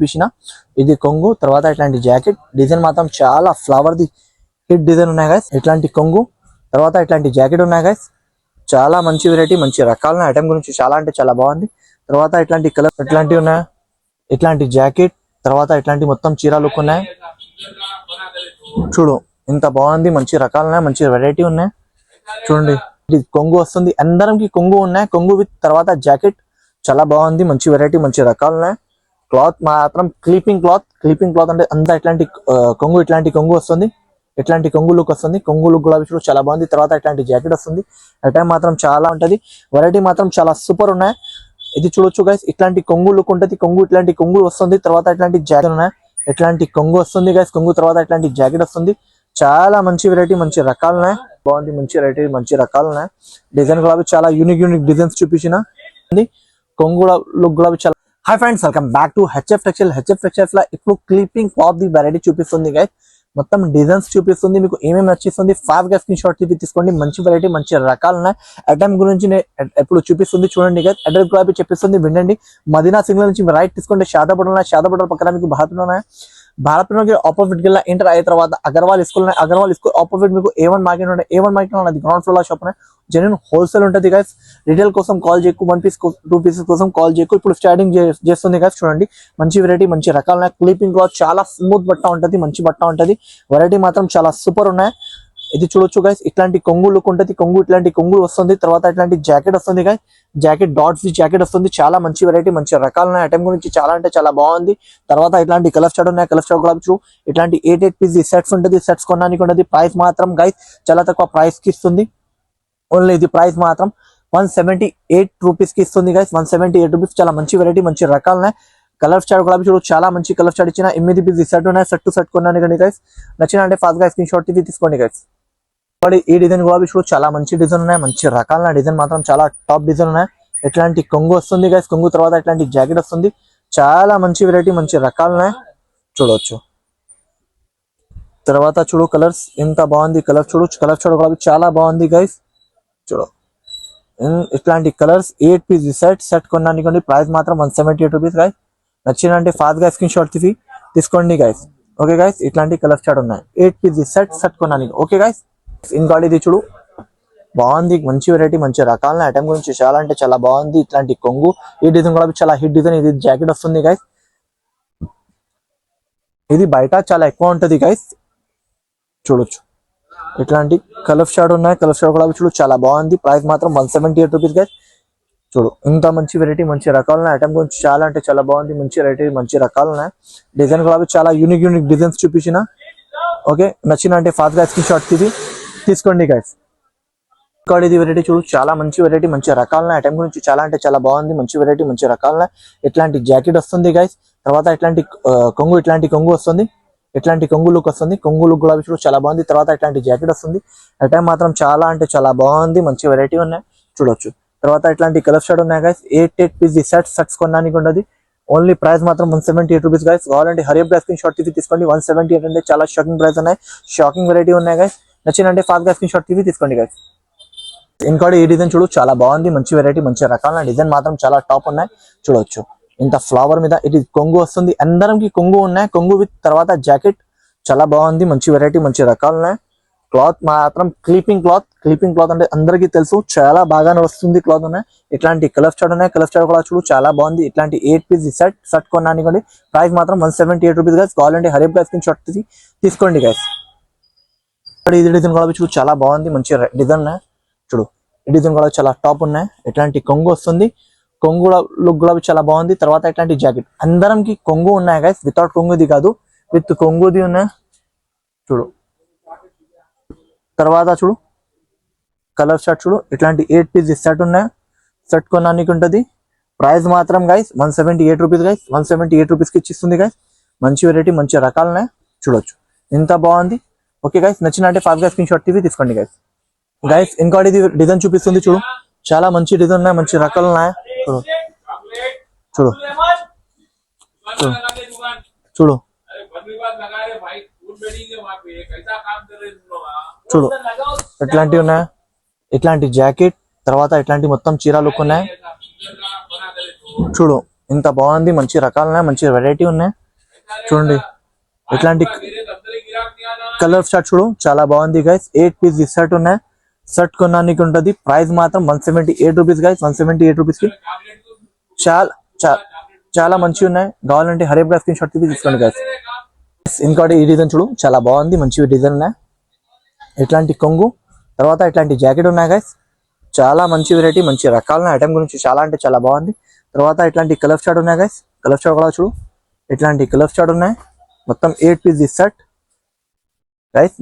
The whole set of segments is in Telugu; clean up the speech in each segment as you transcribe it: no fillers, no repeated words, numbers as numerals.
చూపించిన ఇది కొంగు తర్వాత ఇట్లాంటి జాకెట్ డిజైన్ మాత్రం చాలా ఫ్లవర్ ది హిట్ డిజైన్ ఉన్నాయి గైస్ ఇట్లాంటి కొంగు తర్వాత ఇట్లాంటి జాకెట్ ఉన్నాయి గైస్ చాలా మంచి వెరైటీ మంచి రకాల ఐటమ్ గురించి చాలా అంటే చాలా బాగుంది తర్వాత ఇట్లాంటి కలర్ ఇట్లాంటివి ఉన్నాయి ఇట్లాంటి జాకెట్ తర్వాత ఇట్లాంటి మొత్తం చీర లుక్ ఉన్నాయి చూడు ఇంత బాగుంది మంచి రకాలు మంచి వెరైటీ ఉన్నాయి చూడండి ఇది కొంగు వస్తుంది అందరికి కొంగు ఉన్నాయి కొంగు విత్ తర్వాత జాకెట్ చాలా బాగుంది మంచి వెరైటీ మంచి రకాలు ఉన్నాయి క్లాత్ మాత్రం క్లీపింగ్ క్లాత్ అంటే అంతా ఇట్లాంటి కొంగు ఇట్లాంటి కొంగు వస్తుంది ఇట్లాంటి కొంగు లుక్ వస్తుంది కొంగు లుక్ గులాబీ చూడు చాలా బాగుంది తర్వాత ఇట్లాంటి జాకెట్ వస్తుంది ఐటమ్ మాత్రం చాలా ఉంటది వెరైటీ మాత్రం చాలా సూపర్ ఉన్నాయి ఇది చూడొచ్చు గైస్ ఇట్లాంటి కొంగు లుక్ ఉంటది కొంగు ఇట్లాంటి కొంగు వస్తుంది తర్వాత ఇట్లాంటి జాకెట్ ఉన్నాయి ఇట్లాంటి కొంగు వస్తుంది గైస్ కొంగు తర్వాత ఇట్లాంటి జాకెట్ వస్తుంది చాలా మంచి వెరైటీ మంచి రకాలు ఉన్నాయి బాగుంది మంచి వెరైటీ మంచి రకాలు ఉన్నాయి డిజైన్ గులాబీ చాలా యూనిక్ డిజైన్స్ చూపించిన కొంగు లుక్ గులాబీ చాలా hi friends welcome back to HF textiles లో ఇప్పుడు క్లిప్పింగ్ క్లాత్ ది వెరైటీ చూపిస్తుంది గైస్ మొత్తం డిజైన్స్ చూపిస్తుంది మీకు ఏమేమి నచ్చిస్తుంది 5 గా స్క్రీన్ షాట్ తీసుకోండి మంచి వెరైటీ మంచి రకాలు ఉన్నాయి ఐటమ్ గురించి ఎప్పుడు చూపిస్తుంది చూడండి గైస్ అడ్రస్ గులాబీ చెప్పిస్తుంది వినండి మదీనా సిగ్నల్ నుంచి రైట్ తీసుకోండి షాదాపూర్ పక్కన మీకు భారత్ ఆపోజిట్ గిల్ల ఎంటర్ అయిన తర్వాత అగర్వాల్ స్కూల్ ఆపోజిట్ మీకు A1 మార్కెట్ ఉంటుంది A1 మార్కెట్ ఉన్నది గ్రౌండ్ ఫ్లోర్ లో షాప్ జెన్యూన్ హోల్సేల్ ఉంటుంది గైస్ రిటైల్ కోసం కాల్ చేయకు 1 పీస్ 2 పీసెస్ కోసం కాల్ చేయకు ఇప్పుడు స్టార్టింగ్ చేస్తుంది గైస్ చూడండి మంచి వెరైటీ మంచి రకాలు క్లీపింగ్ క్లాత్ చాలా స్మూత్ బట్ట ఉంటది మంచి బట్ట ఉంటది వెరైటీ మాత్రం చాలా సూపర్ ఉన్నాయి ఇది చూడొచ్చు గైస్ ఇట్లాంటి కొంగు లుక్ ఉంటది కొంగు ఇట్లాంటి కొంగు వస్తుంది తర్వాత ఇట్లాంటి జాకెట్ వస్తుంది గైస్ జాకెట్ డాట్స్ జాకెట్ వస్తుంది చాలా మంచి వెరైటీ మంచి రకాలు ఐటమ్ గురించి చాలా అంటే చాలా బాగుంది తర్వాత ఇట్లాంటి కలర్ స్టార్ట్ ఉన్నాయి కలర్ స్టార్ట్ గులాబీ ఇట్లాంటి 8 పీస్ సెట్స్ ఉంటుంది సెట్స్ కొనడానికి ఉంటుంది ప్రైస్ మాత్రం గైస్ చాలా తక్కువ ప్రైస్ కి ఇస్తుంది ఓన్లీ ఇది ప్రైస్ మాత్రం 178 రూపీస్ కి ఇస్తుంది గైస్ 178 రూపీస్ చాలా మంచి వెరైటీ మంచి రకాలు కలర్ స్టార్ట్ గులాబీ చూడు చాలా మంచి కలర్ స్టార్ట్ ఇచ్చిన 8 పీస్ సెట్ ఉన్నాయి సెట్ కొనడానికి గైస్ నచ్చిన అంటే ఫాస్ట్ గా స్క్రీన్ షాట్ తీసుకోండి గైస్ ఈ డిజైన్ గులాబీ చూడు చాలా మంచి డిజైన్ ఉన్నాయి మంచి రకాల డిజైన్ మాత్రం చాలా టాప్ డిజైన్ ఉన్నాయి ఇట్లాంటి కొంగు వస్తుంది గైస్ కొంగు తర్వాత ఇట్లాంటి జాకెట్ వస్తుంది చాలా మంచి వెరైటీ మంచి రకాలు చూడవచ్చు తర్వాత చూడు కలర్స్ ఎంత బాగుంది కలర్ చూడు గులాబీ చాలా బాగుంది గైస్ చూడు ఇట్లాంటి కలర్స్ 8 పీస్ సెట్ కొనడానికి ప్రైస్ మాత్రం 178 రూపీస్ గైస్ నచ్చిన అంటే ఫాస్ట్ గా స్క్రీన్ షాట్ తీసుకోండి గైస్ ఓకే గైస్ ఇట్లాంటి కలర్ స్టార్ట్ ఉన్నాయి 8 పీస్ సెట్ కొనడానికి ఓకే గైస్ ఇంకోటి ఇది చూడు బాగుంది మంచి వెరైటీ మంచి రకాల ఐటమ్ గురించి చాలా అంటే చాలా బాగుంది ఇట్లాంటి కొంగు ఈ డిజైన్ కూడా చాలా హిట్ డిజైన్ ఇది జాకెట్ వస్తుంది గైస్ ఇది బయట చాలా ఎక్కువ ఉంటది గైస్ చూడొచ్చు ఇట్లాంటి కలర్ షార్ట్ ఉన్నాయి కలర్ షార్ట్ కూడా చూడు చాలా బాగుంది ప్రైస్ మాత్రం 178 రూపీస్ గైస్ చూడు ఇంత మంచి వెరైటీ మంచి రకాలు ఐటమ్ గురించి చాలా అంటే చాలా బాగుంది మంచి వెరైటీ మంచి రకాలు డిజైన్ కూడా చాలా యూనిక్ డిజైన్స్ చూపించిన ఓకే నచ్చిన అంటే ఫాస్ట్ గా స్క్రీన్ షాట్ తీసుకోండి గైస్ ఇక్కడ ఇది వెరైటీ చూడు చాలా మంచి వెరైటీ మంచి రకాల ఐటమ్ గురించి చాలా అంటే చాలా బాగుంది మంచి వెరైటీ మంచి రకాల ఇట్లాంటి జాకెట్ వస్తుంది గైస్ తర్వాత ఇట్లాంటి కొంగు వస్తుంది ఇట్లాంటి కొంగు లుక్ వస్తుంది కొంగు లుక్ కూడా చూడు చాలా బాగుంది తర్వాత ఇట్లాంటి జాకెట్ వస్తుంది ఐటమ్ మాత్రం చాలా అంటే చాలా బాగుంది మంచి వెరైటీ ఉన్నాయి చూడొచ్చు తర్వాత ఇట్లాంటి కలర్ షార్ట్ ఉన్నాయి గైస్ 8 పీస్ సెట్స్ కొనడానికి ఉండదు ఓన్లీ ప్రైస్ మాత్రం 178 రూపీస్ గైస్ కావాలంటే హరియప్ గా స్క్రీన్ షాట్ తీసుకోండి 178 అంటే చాలా షాకింగ్ ప్రైస్ ఉన్నాయి షాకింగ్ వెరైటీ ఉన్నాయి గైస్ నచ్చినంటే ఫాస్ట్ గా స్క్రీన్ షాట్ తీసుకోండి గైస్ ఇంకోటి ఈ డిజైన్ చూడు చాలా బాగుంది మంచి వెరైటీ మంచి రకాల డిజైన్ మాత్రం చాలా టాప్ ఉన్నాయి చూడొచ్చు ఇంత ఫ్లవర్ మీద ఇది కొంగు వస్తుంది అందరికి కొంగు ఉన్నాయి కొంగు విత్ తర్వాత జాకెట్ చాలా బాగుంది మంచి వెరైటీ మంచి రకాలు క్లాత్ మాత్రం క్లీపింగ్ క్లాత్ అంటే అందరికీ తెలుసు చాలా బాగానే వస్తుంది క్లాత్ ఉన్నాయి ఇట్లాంటి కలర్ స్టార్ట్ ఉన్నాయి కలర్ స్టార్ట్ కూడా చూడు చాలా బాగుంది ఇట్లాంటి 8 పీస్ సెట్ కొనడానికి ప్రైస్ మాత్రం 178 రూపీస్ గైస్ కావాలంటే హరియప్ గా స్క్రీన్ షాట్ తీసుకోండి గైస్ ఇది డిజైన్ కూడా చూడు చాలా బాగుంది మంచి డిజైన్ చూడు ఈ డిజైన్ కూడా చాలా టాప్ ఉన్నాయి ఇట్లాంటి కొంగు వస్తుంది కొంగు లుక్ కూడా చాలా బాగుంది తర్వాత ఇట్లాంటి జాకెట్ అందరికి కొంగు ఉన్నాయి గైస్ వితౌట్ కొంగుది కాదు విత్ కొంగుది ఉన్నాయి చూడు తర్వాత చూడు కలర్ షార్ట్ చూడు ఇట్లాంటి 8 పీస్ సెట్ ఉన్నాయి సెట్ కొనడానికి ఉంటుంది ప్రైస్ మాత్రం గైస్ 178 రూపీస్ గైస్ 178 రూపీస్ కి ఇచ్చిస్తుంది గైస్ మంచి వెరైటీ మంచి రకాలు చూడొచ్చు ఎంత బాగుంది ఓకే గైస్ నచ్చిన అంటే ఫాస్ట్ గా స్క్రీన్ షాట్ తీసుకోండి గైస్ ఇంకోటి ఇది డిజైన్ చూపిస్తుంది చూడు చాలా మంచి డిజైన్ ఉన్నాయి మంచి రకాలు ఉన్నాయి చూడు చూడు చూడు ఇట్లాంటివి ఉన్నాయి ఇట్లాంటి జాకెట్ తర్వాత ఇట్లాంటి మొత్తం చీర లుక్ ఉన్నాయి చూడు ఇంత బాగుంది, మంచి రకాలు ఉన్నాయి, మంచి వెరైటీ ఉన్నాయి చూడండి. ఇట్లాంటి కలర్ షర్ట్ చూడు చాలా బాగుంది గైస్. 8 పీస్ ఈ షర్ట్ ఉన్నాయి. షర్ట్ కొనడానికి ఉంటుంది. ప్రైస్ మాత్రం 178 రూపీస్ గైస్. 178 రూపీస్ కి చాలా చాలా మంచిగా ఉన్నాయి. కావాలంటే హరీబ్ గా స్క్రీన్ షాట్ తీసుకోండి గైస్. ఇంకోటి ఈ డిజైన్ చూడు చాలా బాగుంది, మంచి డిజైన్ ఉన్నాయి. ఇట్లాంటి కొంగు తర్వాత ఇట్లాంటి జాకెట్ ఉన్నాయి గైస్. చాలా మంచి వెరైటీ, మంచి రకాల ఐటమ్ గురించి చాలా అంటే చాలా బాగుంది. తర్వాత ఇట్లాంటి కలర్ షాట్ ఉన్నాయి గైస్. కలర్ షాట్ కూడా చూడు, ఇట్లాంటి కలర్ షాట్ ఉన్నాయి. మొత్తం 8 పీస్ ఈ షర్ట్ గైస్.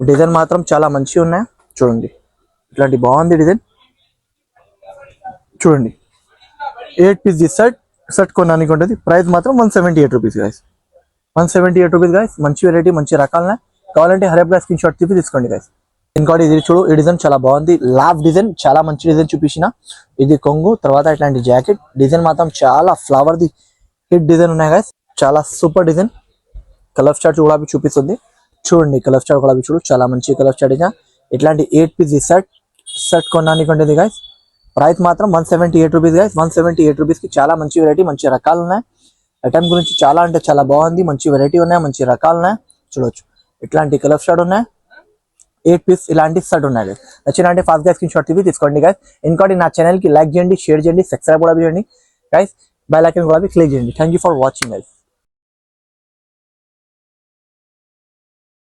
డిజైన్ మాత్రం చాలా మంచిగా ఉన్నాయి చూడండి. ఇట్లాంటి బాగుంది డిజైన్ చూడండి. 8 పీస్ ఈ షర్ట్ కొనడానికి ఉంటుంది. ప్రైస్ మాత్రం 178 రూపీస్ గైస్. 178 rupees guys. మంచి వెరైటీ, మంచి రకాలనే. కావాలంటే హరీబ్ గా స్క్రీన్ షాట్ తీసుకోండి గైస్. ఇంకోటి ఇది చూడు, ఈ డిజైన్ చాలా బాగుంది. లావ్ డిజైన్, చాలా మంచి డిజైన్ చూపించిన. ఇది కొంగు తర్వాత ఇట్లాంటి జాకెట్. డిజైన్ మాత్రం చాలా ఫ్లవర్ ది హిట్ డిజైన్ ఉన్నాయి గైస్. చాలా సూపర్ డిజైన్. కలర్ చార్ట్ కూడా చూపిస్తుంది చూడండి. కలర్ చార్ట్ కూడా చూడు, చాలా మంచి కలర్ చార్ట్. ఇట్లాంటి 8 పీస్ షర్ట్ కొనడానికి ఉంటుంది గైస్. ప్రైస్ మాత్రం 178 రూపీస్ గైస్. 178 రూపీస్ కి చాలా మంచి వెరైటీ, మంచి రకాలు ఉన్నాయి. ఐటమ్ గురించి చాలా అంటే చాలా బాగుంది. మంచి వెరైటీ ఉన్నాయి, మంచి రకాలు ఉన్నాయి చూడొచ్చు. ఇట్లాంటి కలర్ షర్ట్ ఉన్నాయి. 8 పీస్ ఇలాంటి షర్ట్ ఉన్నాయి గైస్. నచ్చినంటే ఫాస్ట్ గా స్క్రీన్ షాట్ తీసుకోండి గైస్. ఇంకోటి నా ఛానల్ కి లైక్ చేయండి, షేర్ చేయండి, సబ్స్క్రైబ్ కూడా చేయండి గైస్. బెల్ ఐకాన్ కూడా క్లిక్ చేయండి. Thank you for watching guys.